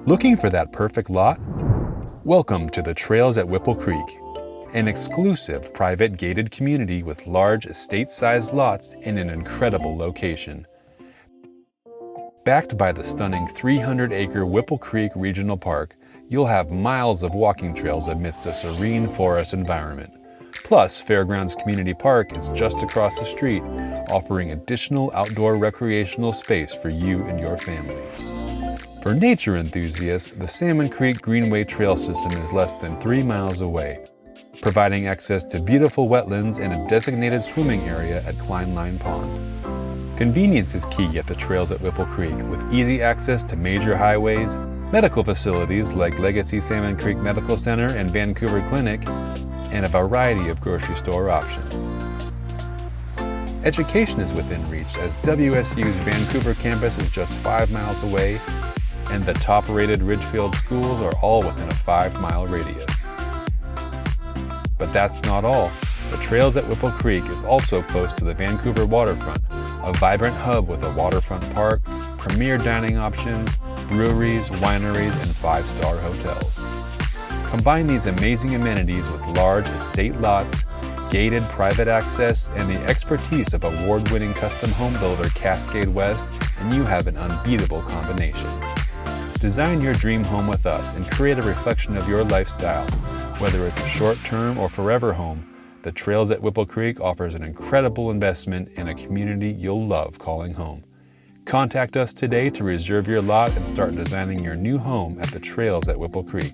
Looking for that perfect lot? Welcome to the Trails at Whipple Creek, an exclusive private gated community with large estate-sized lots in an incredible location. Backed by the stunning 300-acre Whipple Creek Regional Park, you'll have miles of walking trails amidst a serene forest environment. Plus, Fairgrounds Community Park is just across the street, offering additional outdoor recreational space for you and your family. For nature enthusiasts, the Salmon Creek Greenway Trail System is less than 3 miles away, providing access to beautiful wetlands and a designated swimming area at Kleinline Pond. Convenience is key at the Trails at Whipple Creek, with easy access to major highways, medical facilities like Legacy Salmon Creek Medical Center and Vancouver Clinic, and a variety of grocery store options. Education is within reach, as WSU's Vancouver campus is just 5 miles away, and the top-rated Ridgefield schools are all within a 5-mile radius. But that's not all. The Trails at Whipple Creek is also close to the Vancouver waterfront, a vibrant hub with a waterfront park, premier dining options, breweries, wineries, and 5-star hotels. Combine these amazing amenities with large estate lots, gated private access, and the expertise of award-winning custom home builder Cascade West, and you have an unbeatable combination. Design your dream home with us and create a reflection of your lifestyle. Whether it's a short-term or forever home, the Trails at Whipple Creek offers an incredible investment in a community you'll love calling home. Contact us today to reserve your lot and start designing your new home at the Trails at Whipple Creek.